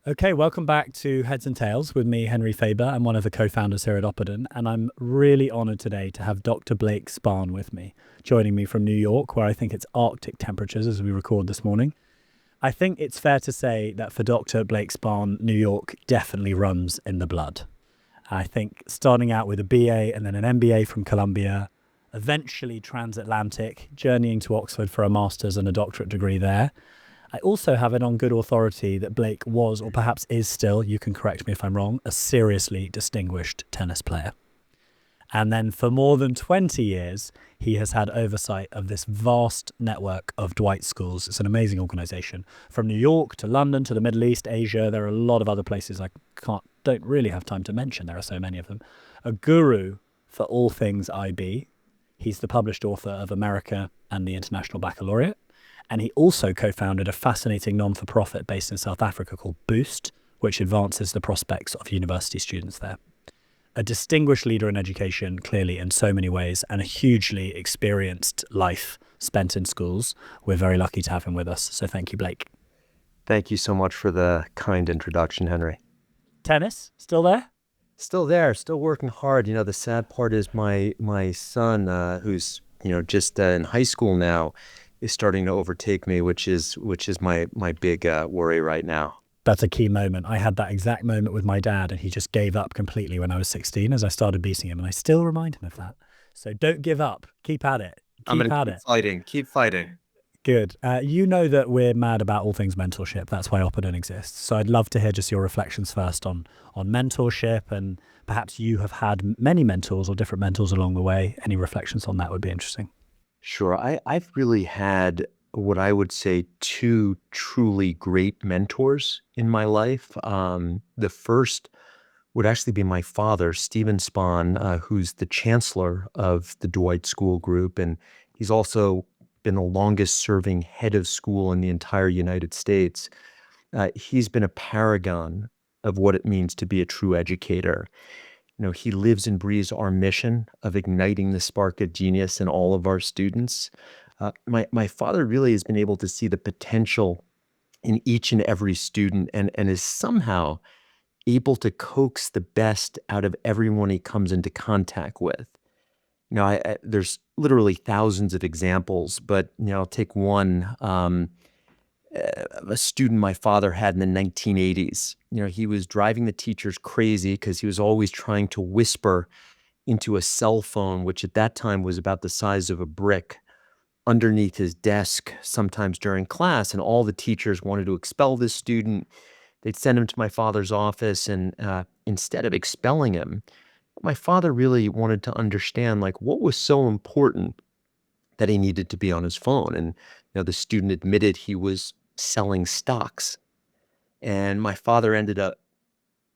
Okay, welcome back to Heads and Tails with me, Henry Faber. I'm one of the co-founders here at Opperden, and I'm really honoured today to have Dr. Blake Spahn with me, joining me from New York, where I think it's Arctic temperatures as we record this morning. I think it's fair to say that for Dr. Blake Spahn, New York definitely runs in the blood. I think starting out with a BA and then an MBA from Columbia, eventually transatlantic, journeying to Oxford for a master's and a doctorate degree there. I also have it on good authority that Blake was, or perhaps is still, you can correct me if I'm wrong, a seriously distinguished tennis player. And then for more than 20 years, he has had oversight of this vast network of Dwight schools. It's an amazing organization. From New York to London to the Middle East, Asia, there are a lot of other places I don't really have time to mention. There are so many of them. A guru for all things IB. He's the published author of America and the International Baccalaureate. And he also co-founded a fascinating non-for-profit based in South Africa called Boost, which advances the prospects of university students there. A distinguished leader in education, clearly in so many ways, and a hugely experienced life spent in schools. We're very lucky to have him with us. So thank you, Blake. Thank you so much for the kind introduction, Henry. Tennis, still there? Still there, still working hard. The sad part is my son, who's just in high school now, is starting to overtake me, which is my big worry right now. That's a key moment. I had that exact moment with my dad, and he just gave up completely when I was 16 as I started beating him, and I still remind him of that. So don't give up. Keep at it. I'm going to keep fighting. Keep fighting. Good. You know that we're mad about all things mentorship. That's why Opperden exists. So I'd love to hear just your reflections first on mentorship, and perhaps you have had many mentors or different mentors along the way. Any reflections on that would be interesting. Sure. I've really had what I would say two truly great mentors in my life. The first would actually be my father, Stephen Spahn, who's the Chancellor of the Dwight School Group. And he's also been the longest serving head of school in the entire United States. He's been a paragon of what it means to be a true educator. He lives and breathes our mission of igniting the spark of genius in all of our students. My father really has been able to see the potential in each and every student and is somehow able to coax the best out of everyone he comes into contact with. There's literally thousands of examples, but I'll take one. A student my father had in the 1980s. He was driving the teachers crazy because he was always trying to whisper into a cell phone, which at that time was about the size of a brick, underneath his desk, sometimes during class. And all the teachers wanted to expel this student. They'd send him to my father's office, and instead of expelling him, my father really wanted to understand what was so important that he needed to be on his phone. And the student admitted he was selling stocks. And my father ended up,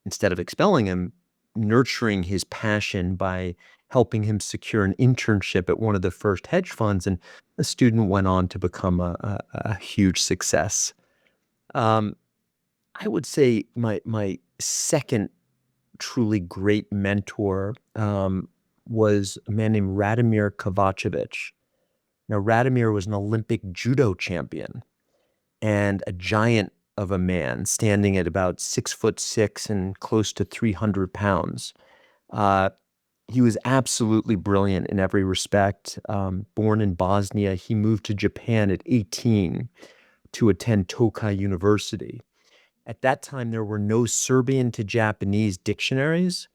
instead of expelling him, nurturing his passion by helping him secure an internship at one of the first hedge funds. And the student went on to become a huge success. I would say my second truly great mentor was a man named Radomir Kovacevic. Now, Radomir was an Olympic judo champion and a giant of a man, standing at about 6'6" and close to 300 pounds. He was absolutely brilliant in every respect. Born in Bosnia, he moved to Japan at 18 to attend Tokai University. At that time, there were no Serbian to Japanese dictionaries,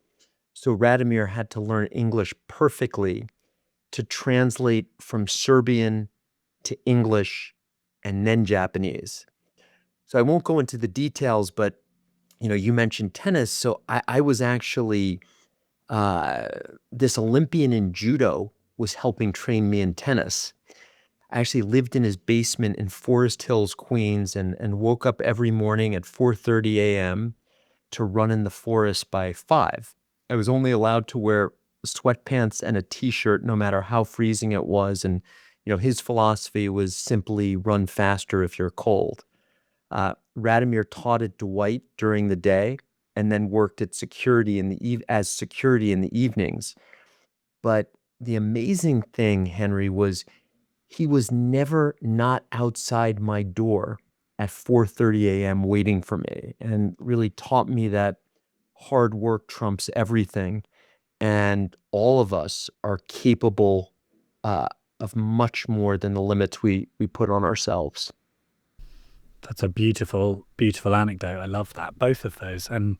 so Radomir had to learn English perfectly to translate from Serbian to English and then Japanese. So I won't go into the details, but you mentioned tennis. So I was actually this Olympian in judo was helping train me in tennis. I actually lived in his basement in Forest Hills, Queens, and woke up every morning at 4:30 a.m. to run in the forest by 5. I was only allowed to wear sweatpants and a t-shirt no matter how freezing it was. And, his philosophy was simply run faster if you're cold. Radomir taught at Dwight during the day and then worked at security as security in the evenings. But the amazing thing, Henry, was he was never not outside my door at 4:30 a.m. waiting for me and really taught me that hard work trumps everything. And all of us are capable uh, of much more than the limits we put on ourselves. That's a beautiful, beautiful anecdote. I love that, both of those, and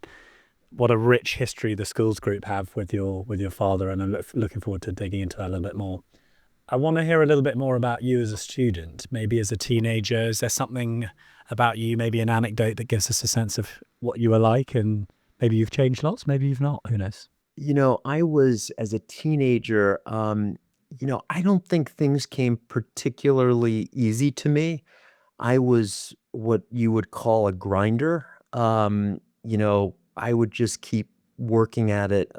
what a rich history the schools group have with your father. And I'm looking forward to digging into that a little bit more. I want to hear a little bit more about you as a student, maybe as a teenager. Is there something about you, maybe an anecdote that gives us a sense of what you were like? And maybe you've changed lots, maybe you've not. Who knows? I was as a teenager, I don't think things came particularly easy to me. I was what you would call a grinder. I would just keep working at it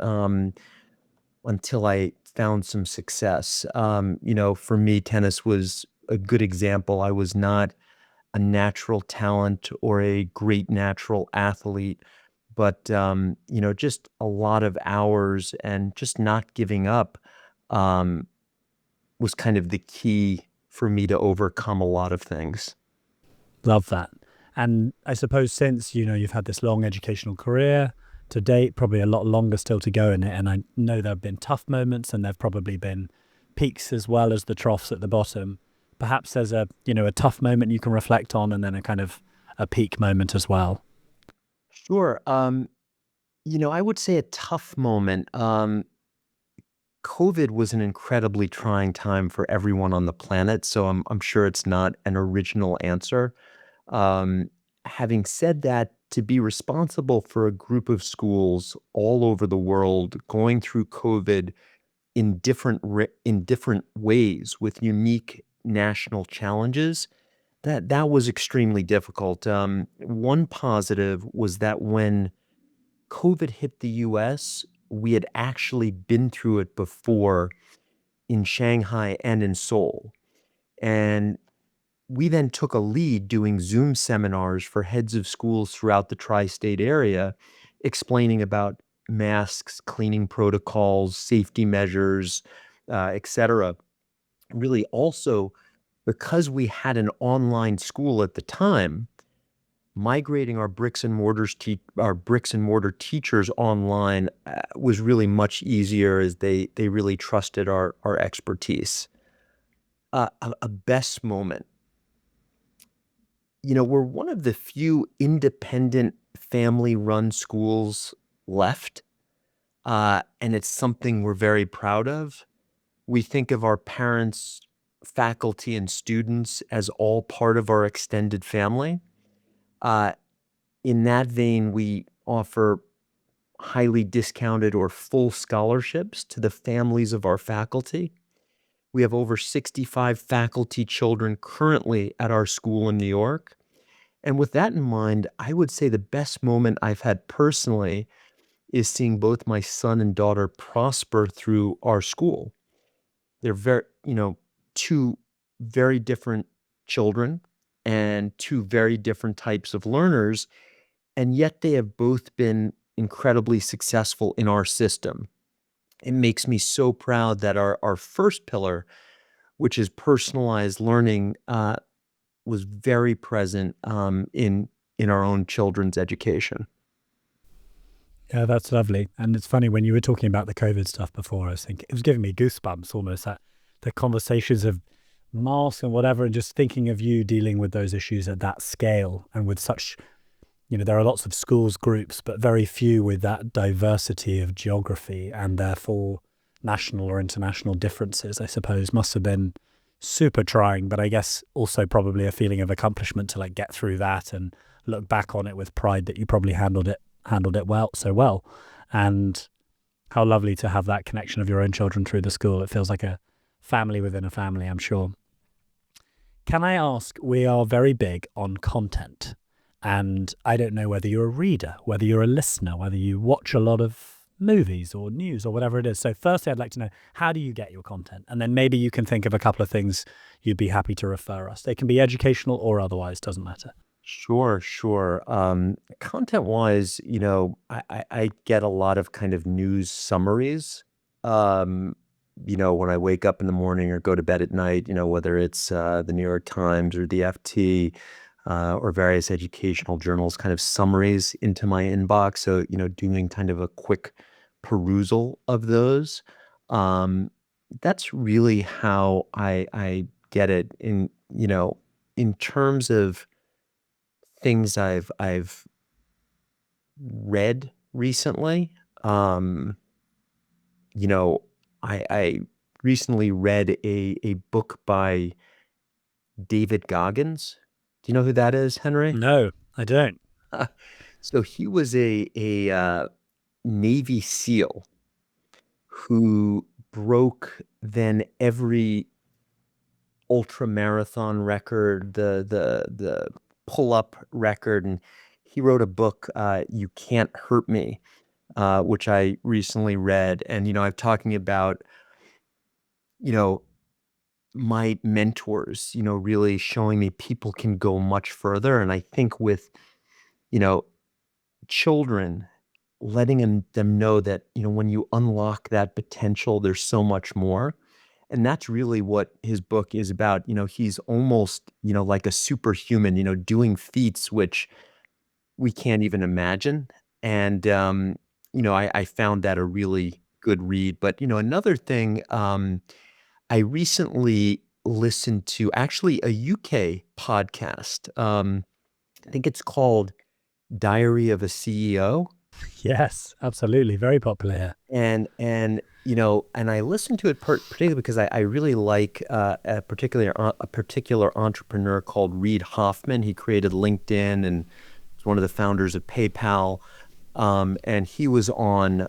until I found some success. For me, tennis was a good example. I was not a natural talent or a great natural athlete, but just a lot of hours and just not giving up um, was kind of the key for me to overcome a lot of things. Love that. And I suppose since, you've had this long educational career to date, probably a lot longer still to go in it. And I know there have been tough moments and there've probably been peaks as well as the troughs at the bottom. Perhaps there's a tough moment you can reflect on and then a kind of a peak moment as well. Sure. I would say a tough moment. COVID was an incredibly trying time for everyone on the planet, so I'm sure it's not an original answer. Um, Having said that, to be responsible for a group of schools all over the world going through COVID in different ways with unique national challenges, that was extremely difficult. One positive was that when COVID hit the US, we had actually been through it before in Shanghai and in Seoul. And we then took a lead doing Zoom seminars for heads of schools throughout the tri-state area, explaining about masks, cleaning protocols, safety measures, et cetera. Really, also, because we had an online school at the time, migrating our bricks and mortar teachers online was really much easier as they really trusted our expertise. A best moment, we're one of the few independent family-run schools left, and it's something we're very proud of. We think of our parents, faculty, and students as all part of our extended family. Uh, in that vein, we offer highly discounted or full scholarships to the families of our faculty. We have over 65 faculty children currently at our school in New York. And with that in mind, I would say the best moment I've had personally is seeing both my son and daughter prosper through our school. They're two very different children and two very different types of learners, and yet they have both been incredibly successful in our system. It makes me so proud that our first pillar, which is personalized learning, was very present in our own children's education. Yeah, that's lovely. And it's funny when you were talking about the COVID stuff before, I was thinking it was giving me goosebumps almost that the conversations of masks and whatever, and just thinking of you dealing with those issues at that scale and with such, there are lots of schools groups, but very few with that diversity of geography and therefore national or international differences, I suppose, must have been super trying, but I guess also probably a feeling of accomplishment to like get through that and look back on it with pride that you probably handled it well, so well. And how lovely to have that connection of your own children through the school. It feels like a family within a family, I'm sure. Can I ask, we are very big on content. And I don't know whether you're a reader, whether you're a listener, whether you watch a lot of movies or news or whatever it is. So firstly, I'd like to know, how do you get your content? And then maybe you can think of a couple of things you'd be happy to refer us. They can be educational or otherwise, doesn't matter. Sure, sure. Content-wise, I get a lot of kind of news summaries. Um, when I wake up in the morning or go to bed at night, whether it's the New York Times or the FT, or various educational journals, kind of summaries into my inbox. So, doing kind of a quick perusal of those. Um, that's really how I get it in terms of things I've read recently. Um, you know, I recently read a book by David Goggins. Do you know who that is, Henry? No, I don't. So he was a Navy SEAL who broke then every ultra marathon record, the pull up record, and he wrote a book, "You Can't Hurt Me," which I recently read. And I'm talking about you know my mentors, really showing me people can go much further. And I think with you know children, letting them know that, when you unlock that potential, there's so much more. And that's really what his book is about. He's almost, like a superhuman, doing feats which we can't even imagine. And, I found that a really good read. But, another thing, I recently listened to actually a UK podcast. I think it's called Diary of a CEO. Yes, absolutely. Very popular here. And I listened to it particularly because I really like a particular entrepreneur called Reid Hoffman. He created LinkedIn and was one of the founders of PayPal. And he was on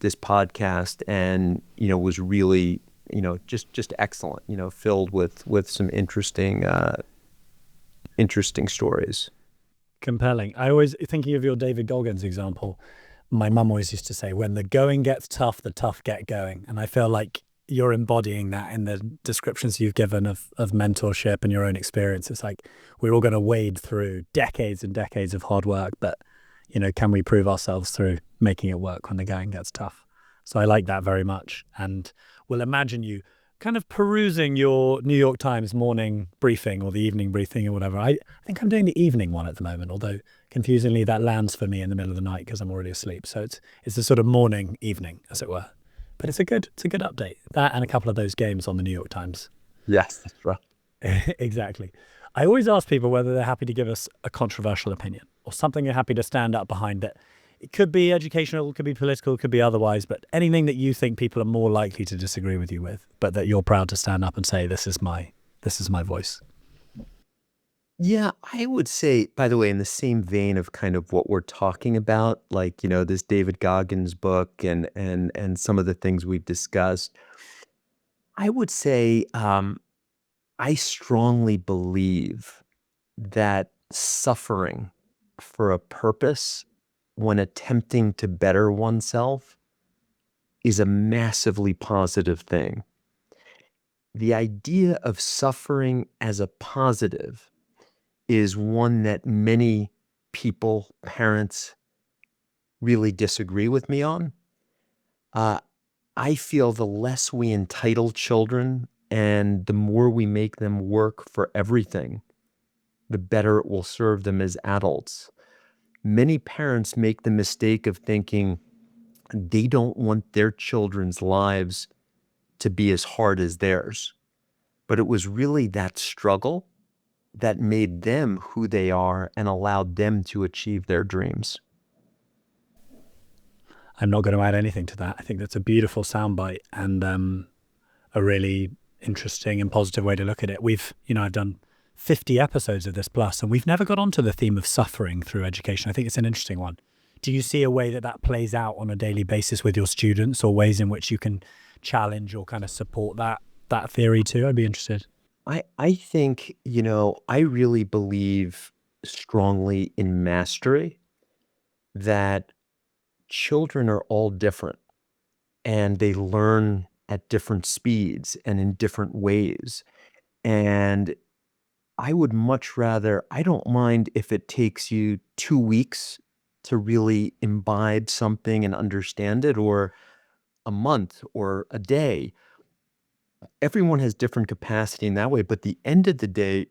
this podcast and was really just excellent. Filled with some interesting stories. Compelling. I always, thinking of your David Goggins example, my mum always used to say, when the going gets tough, the tough get going. And I feel like you're embodying that in the descriptions you've given of mentorship and your own experience. It's like we're all going to wade through decades and decades of hard work, but can we prove ourselves through making it work when the going gets tough? So I like that very much. And we'll imagine you kind of perusing your New York Times morning briefing or the evening briefing or whatever. I think I'm doing the evening one at the moment, although confusingly that lands for me in the middle of the night because I'm already asleep. So it's a sort of morning evening, as it were. But it's a good update. That and a couple of those games on the New York Times. Yes, that's right. Exactly. I always ask people whether they're happy to give us a controversial opinion or something you're happy to stand up behind, that it could be educational, it could be political, it could be otherwise, but anything that you think people are more likely to disagree with you with, but that you're proud to stand up and say, this is my voice. Yeah, I would say, by the way, in the same vein of kind of what we're talking about, like, this David Goggins book and some of the things we've discussed, I would say I strongly believe that suffering for a purpose when attempting to better oneself is a massively positive thing. The idea of suffering as a positive is one that many people, parents, really disagree with me on. Uh, I feel the less we entitle children and the more we make them work for everything, the better it will serve them as adults. Many parents make the mistake of thinking they don't want their children's lives to be as hard as theirs. But it was really that struggle that made them who they are and allowed them to achieve their dreams. I'm not going to add anything to that. I think that's a beautiful soundbite and a really interesting and positive way to look at it. I've done 50 episodes of this plus, and we've never got onto the theme of suffering through education. I think it's an interesting one. Do you see a way that that plays out on a daily basis with your students, or ways in which you can challenge or kind of support that theory too? I'd be interested. I think, I really believe strongly in mastery, that children are all different and they learn at different speeds and in different ways. And I don't mind if it takes you 2 weeks to really imbibe something and understand it, or a month or a day. Everyone has different capacity in that way. But at the end of the day,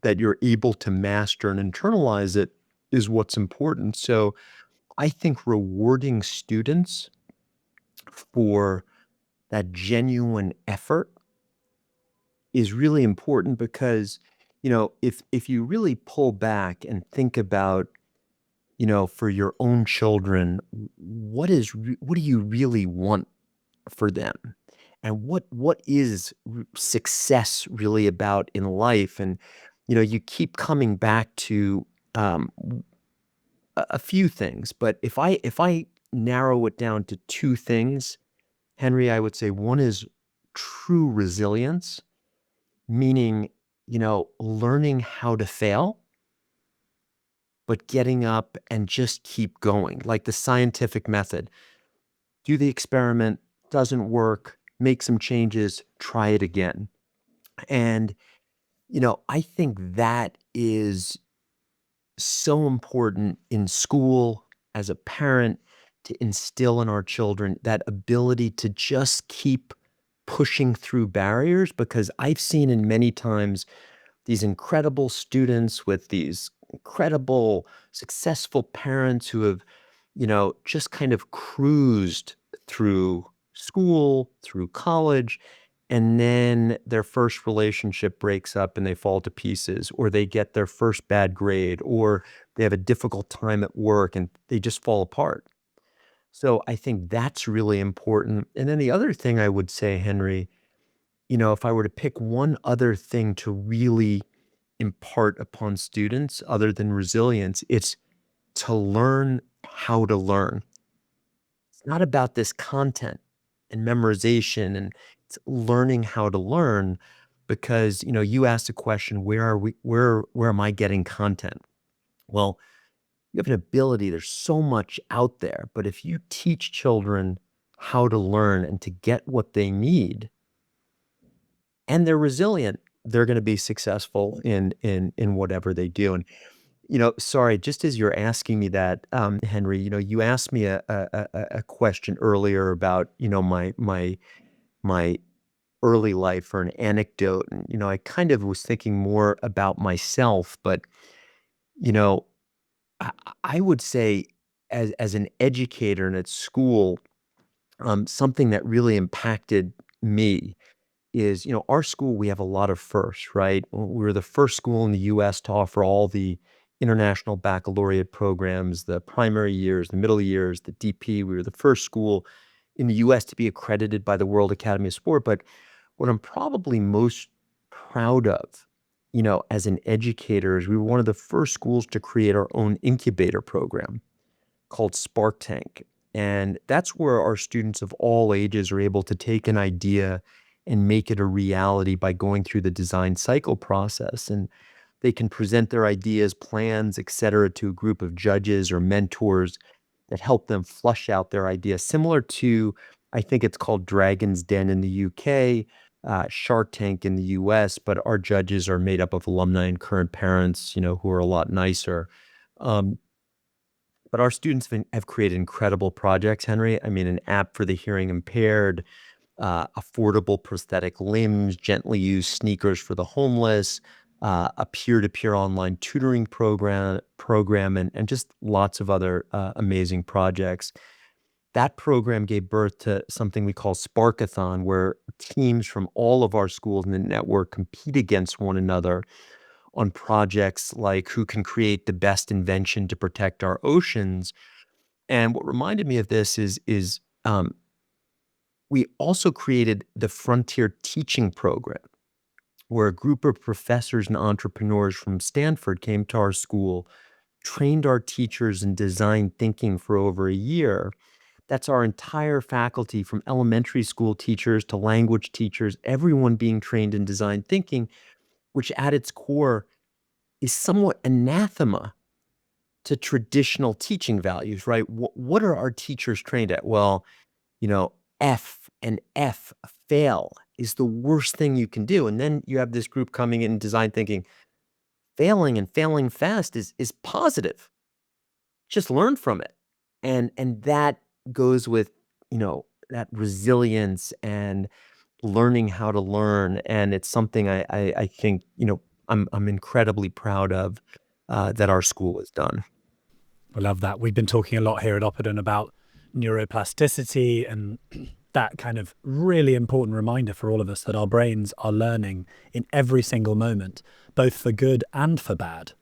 that you're able to master and internalize it is what's important. So I think rewarding students for that genuine effort is really important because, if you really pull back and think about, for your own children, what do you really want for them? And what is success really about in life? And, you keep coming back to a few things, but if I narrow it down to two things, Henry, I would say one is true resilience, meaning, learning how to fail, but getting up and just keep going, like the scientific method. Do the experiment, doesn't work, make some changes, try it again. And, I think that is so important in school as a parent to instill in our children that ability to just keep pushing through barriers, because I've seen in many times these incredible students with these incredible successful parents who have, just kind of cruised through school, through college, and then their first relationship breaks up and they fall to pieces, or they get their first bad grade, or they have a difficult time at work and they just fall apart. So I think that's really important. And then the other thing I would say, Henry, if I were to pick one other thing to really impart upon students other than resilience, it's to learn how to learn. It's not about this content and memorization, and it's learning how to learn because, you asked a question, where am I getting content? Well, you have an ability, there's so much out there, but if you teach children how to learn and to get what they need, and they're resilient, they're going to be successful in whatever they do. And sorry, just as you're asking me that, Henry, you asked me a question earlier about my early life or an anecdote, and I kind of was thinking more about myself, but you know I, I would say as an educator and at school, something that really impacted me is, our school, we have a lot of firsts, right? We were the first school in the US to offer all the international baccalaureate programs, the primary years, the middle years, the DP. We were the first school in the US to be accredited by the World Academy of Sport. But what I'm probably most proud of, as an educator, is we were one of the first schools to create our own incubator program called Spark Tank. And that's where our students of all ages are able to take an idea and make it a reality by going through the design cycle process. And they can present their ideas, plans, et cetera, to a group of judges or mentors that help them flush out their ideas, similar to, I think it's called Dragon's Den in the UK, Shark Tank in the US, but our judges are made up of alumni and current parents, who are a lot nicer. Um, but our students have created incredible projects, Henry. I mean, an app for the hearing impaired, affordable prosthetic limbs, gently used sneakers for the homeless, a peer-to-peer online tutoring program, and just lots of other amazing projects. That program gave birth to something we call Sparkathon, where teams from all of our schools in the network compete against one another on projects like who can create the best invention to protect our oceans. And what reminded me of this is we also created the Frontier Teaching Program, where a group of professors and entrepreneurs from Stanford came to our school, trained our teachers in design thinking for over a year. That's our entire faculty, from elementary school teachers to language teachers, everyone being trained in design thinking, which at its core is somewhat anathema to traditional teaching values, right? What are our teachers trained at? Well, you know, F and F, fail, is the worst thing you can do. And then you have this group coming in design thinking, failing and failing fast is positive. Just learn from it. And that goes with, that resilience and learning how to learn. And it's something I think, I'm incredibly proud of that our school has done. I love that. We've been talking a lot here at Oppidum about neuroplasticity and that kind of really important reminder for all of us that our brains are learning in every single moment, both for good and for bad.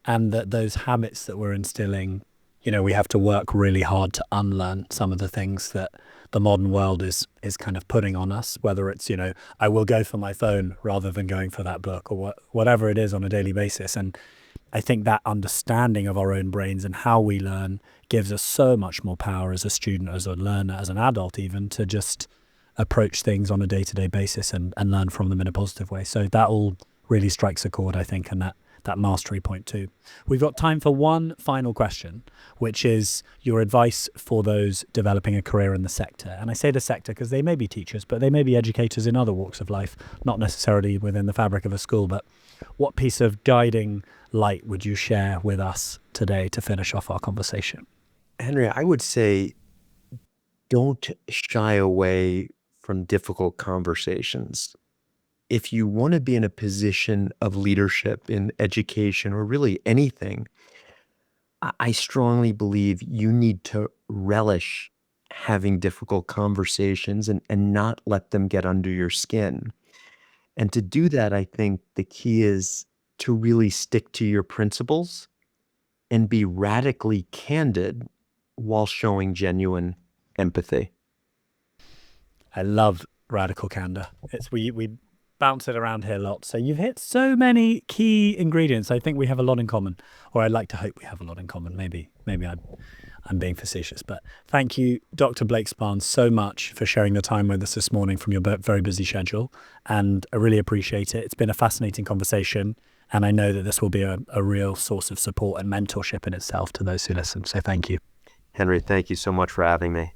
And that those habits that we're instilling, we have to work really hard to unlearn some of the things that the modern world is kind of putting on us, whether it's, I will go for my phone rather than going for that book or whatever it is on a daily basis. And I think that understanding of our own brains and how we learn gives us so much more power as a student, as a learner, as an adult even, to just approach things on a day-to-day basis and learn from them in a positive way. So that all really strikes a chord, I think, and that mastery point too. We've got time for one final question, which is your advice for those developing a career in the sector. And I say the sector because they may be teachers, but they may be educators in other walks of life, not necessarily within the fabric of a school. But what piece of guiding light would you share with us today to finish off our conversation? Henry, I would say don't shy away from difficult conversations. If you want to be in a position of leadership in education or really anything, I strongly believe you need to relish having difficult conversations and not let them get under your skin. And to do that, I think the key is to really stick to your principles and be radically candid while showing genuine empathy. I love radical candor. It's we bounce it around here a lot. So you've hit so many key ingredients. I think we have a lot in common, or I'd like to hope we have a lot in common. Maybe I'm being facetious, but thank you, Dr. Blake Spahn, so much for sharing the time with us this morning from your very busy schedule, and I really appreciate it. It's been a fascinating conversation, and I know that this will be a real source of support and mentorship in itself to those who listen. So thank you. Henry, thank you so much for having me.